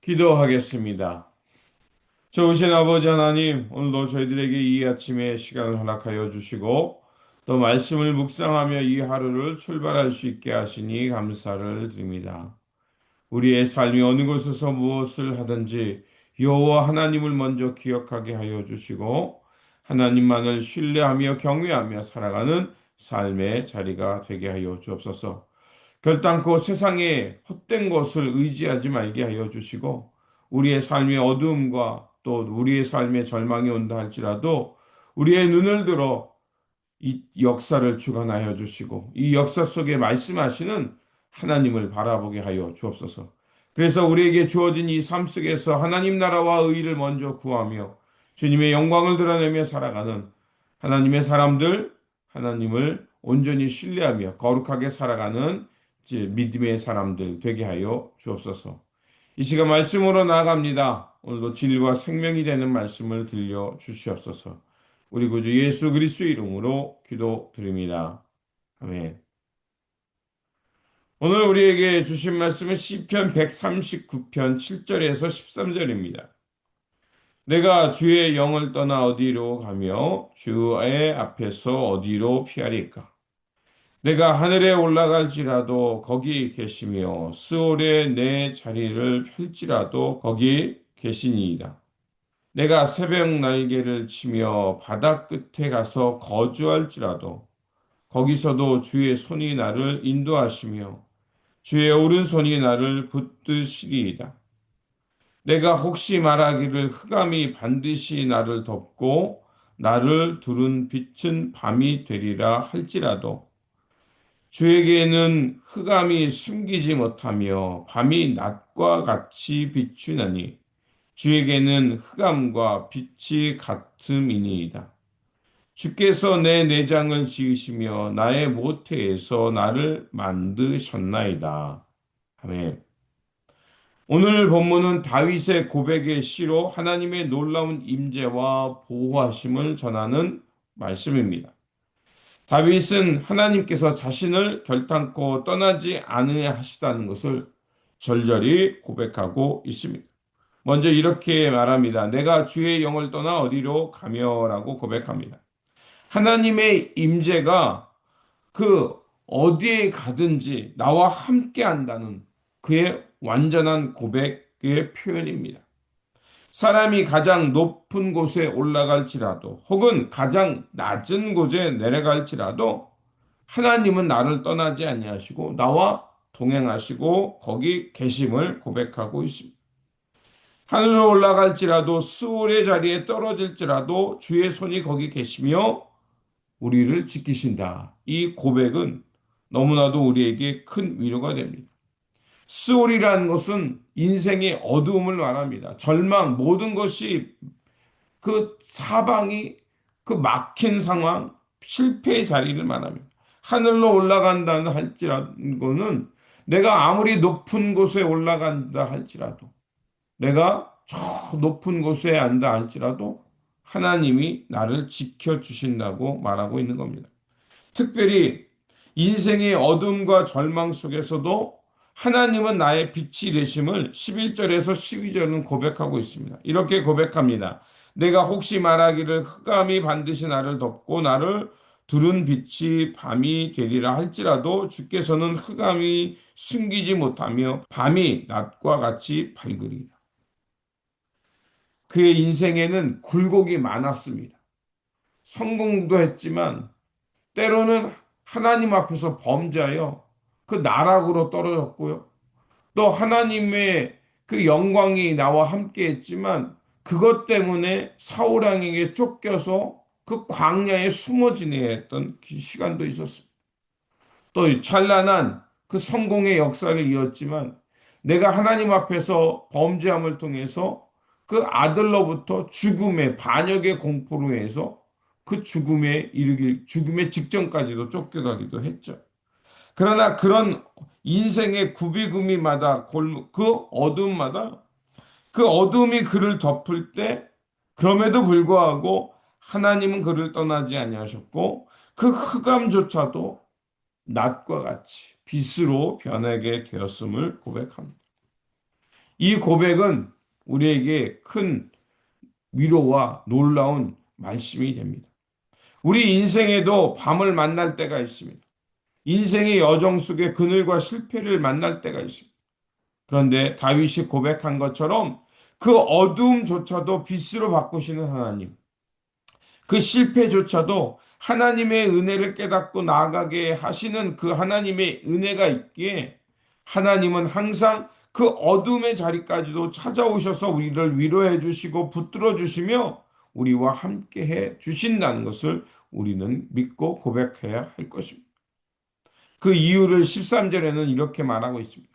기도하겠습니다. 좋으신 아버지 하나님, 오늘도 저희들에게 이 아침에 시간을 허락하여 주시고, 또 말씀을 묵상하며 이 하루를 출발할 수 있게 하시니 감사를 드립니다. 우리의 삶이 어느 곳에서 무엇을 하든지 여호와 하나님을 먼저 기억하게 하여 주시고, 하나님만을 신뢰하며 경외하며 살아가는 삶의 자리가 되게 하여 주옵소서. 결단코 세상의 헛된 것을 의지하지 말게 하여 주시고, 우리의 삶의 어두움과 또 우리의 삶의 절망이 온다 할지라도 우리의 눈을 들어 이 역사를 주관하여 주시고 이 역사 속에 말씀하시는 하나님을 바라보게 하여 주옵소서. 그래서 우리에게 주어진 이 삶 속에서 하나님 나라와 의를 먼저 구하며 주님의 영광을 드러내며 살아가는 하나님의 사람들, 하나님을 온전히 신뢰하며 거룩하게 살아가는 이제 믿음의 사람들 되게 하여 주옵소서. 이 시간 말씀으로 나아갑니다. 오늘도 진리와 생명이 되는 말씀을 들려 주시옵소서. 우리 구주 예수 그리스도의 이름으로 기도드립니다. 아멘. 오늘 우리에게 주신 말씀은 시편 139편 7절에서 13절입니다. 내가 주의 영을 떠나 어디로 가며 주의 앞에서 어디로 피하리까? 내가 하늘에 올라갈지라도 거기 계시며 스올에 내 자리를 펼지라도 거기 계시니이다. 내가 새벽 날개를 치며 바다 끝에 가서 거주할지라도 거기서도 주의 손이 나를 인도하시며 주의 오른손이 나를 붙드시리이다. 내가 혹시 말하기를 흑암이 반드시 나를 덮고 나를 두른 빛은 밤이 되리라 할지라도 주에게는 흑암이 숨기지 못하며 밤이 낮과 같이 비추나니 주에게는 흑암과 빛이 같음이니이다. 주께서 내 내장을 지으시며 나의 모태에서 나를 만드셨나이다. 아멘. 오늘 본문은 다윗의 고백의 시로 하나님의 놀라운 임재와 보호하심을 전하는 말씀입니다. 다윗은 하나님께서 자신을 결단코 떠나지 않으시다는 것을 절절히 고백하고 있습니다. 먼저 이렇게 말합니다. 내가 주의 영을 떠나 어디로 가며라고 고백합니다. 하나님의 임재가 그 어디에 가든지 나와 함께 한다는 그의 완전한 고백의 표현입니다. 사람이 가장 높은 곳에 올라갈지라도 혹은 가장 낮은 곳에 내려갈지라도 하나님은 나를 떠나지 아니하시고 나와 동행하시고 거기 계심을 고백하고 있습니다. 하늘로 올라갈지라도 스올의 자리에 떨어질지라도 주의 손이 거기 계시며 우리를 지키신다. 이 고백은 너무나도 우리에게 큰 위로가 됩니다. 스올이라는 것은 인생의 어두움을 말합니다. 절망, 모든 것이 그 사방이 그 막힌 상황, 실패의 자리를 말합니다. 하늘로 올라간다는 할지라고는 내가 아무리 높은 곳에 올라간다 할지라도 내가 저 높은 곳에 앉아 할지라도 하나님이 나를 지켜주신다고 말하고 있는 겁니다. 특별히 인생의 어둠과 절망 속에서도 하나님은 나의 빛이 되심을 11절에서 12절은 고백하고 있습니다. 이렇게 고백합니다. 내가 혹시 말하기를 흑암이 반드시 나를 덮고 나를 두른 빛이 밤이 되리라 할지라도 주께서는 흑암이 숨기지 못하며 밤이 낮과 같이 밝으리라. 그의 인생에는 굴곡이 많았습니다. 성공도 했지만 때로는 하나님 앞에서 범죄하여 그 나락으로 떨어졌고요. 또 하나님의 그 영광이 나와 함께 했지만 그것 때문에 사울 왕에게 쫓겨서 그 광야에 숨어 지내야 했던 그 시간도 있었습니다. 또 찬란한 그 성공의 역사를 이었지만 내가 하나님 앞에서 범죄함을 통해서 그 아들로부터 죽음의 반역의 공포로 해서 그 죽음에 이르길 죽음의 직전까지도 쫓겨가기도 했죠. 그러나 그런 인생의 구비구미마다 그 어둠마다 그 어둠이 그를 덮을 때 그럼에도 불구하고 하나님은 그를 떠나지 아니하셨고 그 흑암조차도 낮과 같이 빛으로 변하게 되었음을 고백합니다. 이 고백은 우리에게 큰 위로와 놀라운 말씀이 됩니다. 우리 인생에도 밤을 만날 때가 있습니다. 인생의 여정 속에 그늘과 실패를 만날 때가 있습니다. 그런데 다윗이 고백한 것처럼 그 어두움조차도 빛으로 바꾸시는 하나님, 그 실패조차도 하나님의 은혜를 깨닫고 나아가게 하시는 그 하나님의 은혜가 있기에 하나님은 항상 그 어둠의 자리까지도 찾아오셔서 우리를 위로해 주시고 붙들어 주시며 우리와 함께 해 주신다는 것을 우리는 믿고 고백해야 할 것입니다. 그 이유를 13절에는 이렇게 말하고 있습니다.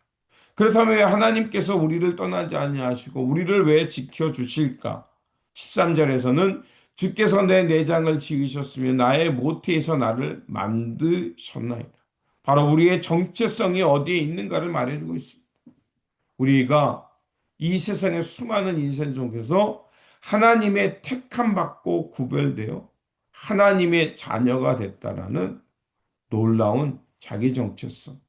그렇다면 왜 하나님께서 우리를 떠나지 아니하시고 우리를 왜 지켜 주실까? 13절에서는 주께서 내 내장을 지으셨으며 나의 모태에서 나를 만드셨나이다. 바로 우리의 정체성이 어디에 있는가를 말해주고 있습니다. 우리가 이 세상의 수많은 인생 속에서 하나님의 택함 받고 구별되어 하나님의 자녀가 됐다라는 놀라운 자기 정체성.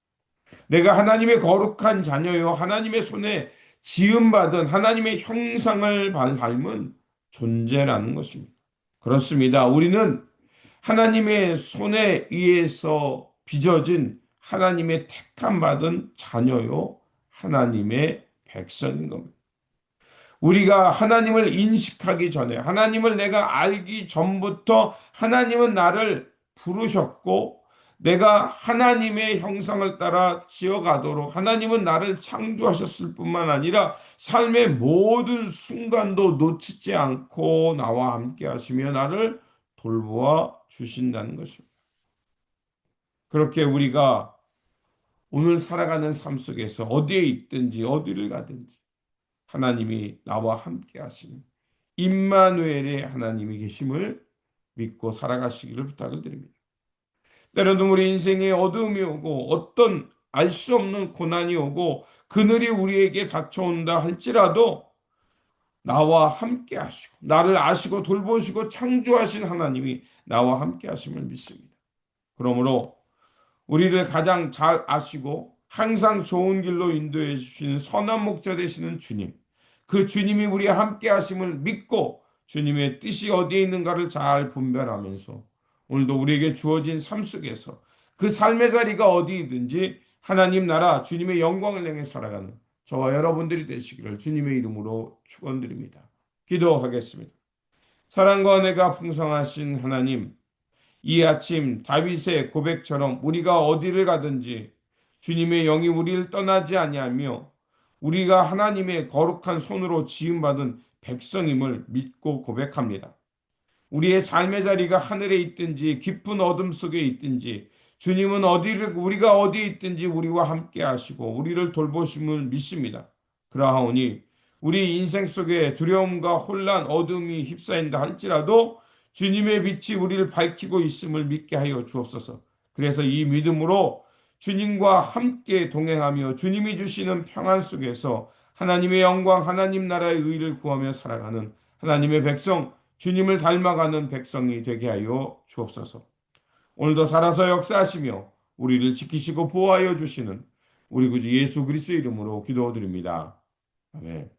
내가 하나님의 거룩한 자녀요, 하나님의 손에 지음받은 하나님의 형상을 닮은 존재라는 것입니다. 그렇습니다. 우리는 하나님의 손에 의해서 빚어진 하나님의 택함 받은 자녀요, 하나님의 백성인 겁니다. 우리가 하나님을 인식하기 전에, 하나님을 내가 알기 전부터 하나님은 나를 부르셨고, 내가 하나님의 형상을 따라 지어가도록 하나님은 나를 창조하셨을 뿐만 아니라 삶의 모든 순간도 놓치지 않고 나와 함께 하시며 나를 돌보아 주신다는 것입니다. 그렇게 우리가 오늘 살아가는 삶 속에서 어디에 있든지 어디를 가든지 하나님이 나와 함께 하시는 임마누엘의 하나님이 계심을 믿고 살아가시기를 부탁을 드립니다. 때로는 우리 인생에 어두움이 오고 어떤 알 수 없는 고난이 오고 그늘이 우리에게 닥쳐온다 할지라도 나와 함께 하시고 나를 아시고 돌보시고 창조하신 하나님이 나와 함께 하심을 믿습니다. 그러므로 우리를 가장 잘 아시고 항상 좋은 길로 인도해 주시는 선한 목자 되시는 주님, 그 주님이 우리와 함께 하심을 믿고 주님의 뜻이 어디에 있는가를 잘 분별하면서 오늘도 우리에게 주어진 삶 속에서 그 삶의 자리가 어디이든지 하나님 나라 주님의 영광을 향해 살아가는 저와 여러분들이 되시기를 주님의 이름으로 축원드립니다. 기도하겠습니다. 사랑과 은혜가 풍성하신 하나님, 이 아침 다윗의 고백처럼 우리가 어디를 가든지 주님의 영이 우리를 떠나지 아니하며 우리가 하나님의 거룩한 손으로 지음받은 백성임을 믿고 고백합니다. 우리의 삶의 자리가 하늘에 있든지 깊은 어둠 속에 있든지 주님은 우리가 어디에 있든지 우리와 함께 하시고 우리를 돌보심을 믿습니다. 그러하오니 우리 인생 속에 두려움과 혼란, 어둠이 휩싸인다 할지라도 주님의 빛이 우리를 밝히고 있음을 믿게 하여 주옵소서. 그래서 이 믿음으로 주님과 함께 동행하며 주님이 주시는 평안 속에서 하나님의 영광, 하나님 나라의 의를 구하며 살아가는 하나님의 백성, 주님을 닮아가는 백성이 되게 하여 주옵소서. 오늘도 살아서 역사하시며 우리를 지키시고 보호하여 주시는 우리 구주 예수 그리스도의 이름으로 기도드립니다. 아멘.